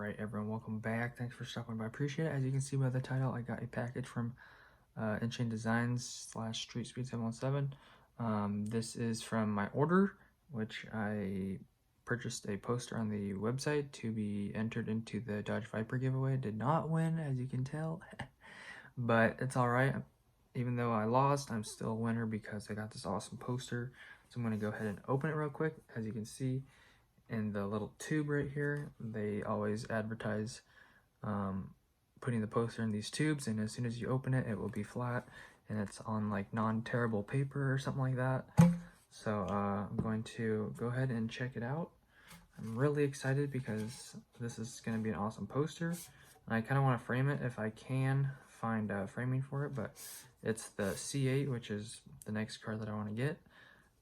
Alright everyone, welcome back. Thanks for stopping by. I appreciate it. As you can see by the title, I got a package from Inshane Designs / StreetSpeed717. This is from my order, which I purchased a poster on the website to be entered into the Dodge Viper giveaway. Did not win, as you can tell, but it's alright. Even though I lost, I'm still a winner because I got this awesome poster. So I'm going to go ahead and open it real quick. As you can see in the little tube right here, they always advertise putting the poster in these tubes, and as soon as you open it, it will be flat and it's on like non-tearable paper or something like that. So I'm going to go ahead and check it out. I'm really excited because this is going to be an awesome poster, and I kind of want to frame it if I can find framing for it, but it's the C8, which is the next car that I want to get.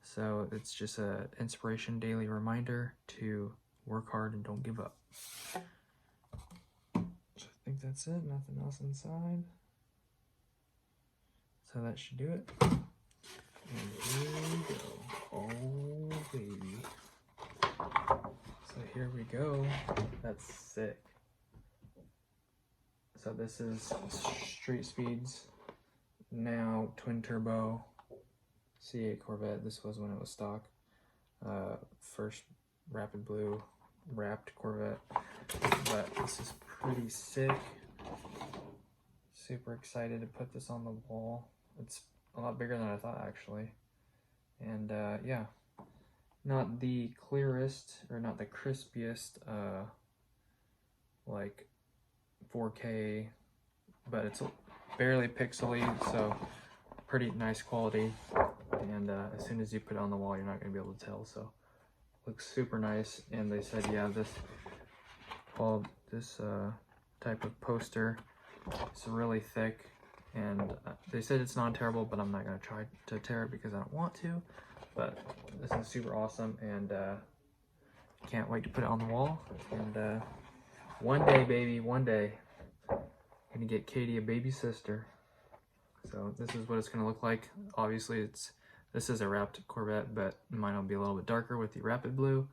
So it's just a inspiration daily reminder to work hard and don't give up. So I think that's it, nothing else inside. So that should do it. And here we go. Oh baby. So here we go. That's sick. So this is Street Speed's now twin turbo C8 Corvette. This was when it was stock. First Rapid Blue wrapped Corvette, but this is pretty sick. Super excited to put this on the wall. It's a lot bigger than I thought, actually. And yeah, not the clearest or not the crispiest like 4K, but it's barely pixely, so pretty nice quality. And as soon as you put it on the wall, you're not going to be able to tell. So looks super nice. And they said, yeah, this type of poster is really thick, and they said it's non-tearable, but I'm not going to try to tear it because I don't want to. But this is super awesome, and can't wait to put it on the wall. And one day, baby, one day, I'm gonna get Katie a baby sister. So this is what it's gonna look like. Obviously, this is a wrapped Corvette, but mine will be a little bit darker with the Rapid Blue,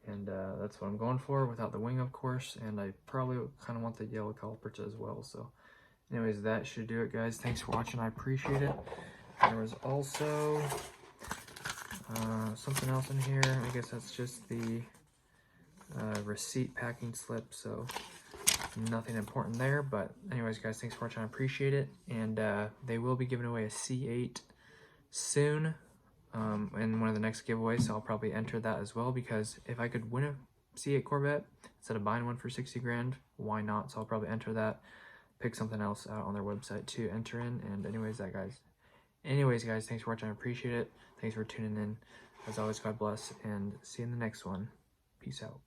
and that's what I'm going for, without the wing, of course. And I probably kind of want the yellow calipers as well. So anyways, that should do it, guys. Thanks for watching. I appreciate it. There was also something else in here. I guess that's just the receipt packing slip, so nothing important there. But anyways, guys, thanks for watching. I appreciate it. And they will be giving away a C8 soon in one of the next giveaways, so I'll probably enter that as well, because if I could win a C8 Corvette instead of buying one for 60 grand, why not? So I'll probably enter that, pick something else out on their website to enter in. And anyways, guys, thanks for watching. I appreciate it. Thanks for tuning in. As always, God bless, and see you in the next one. Peace out.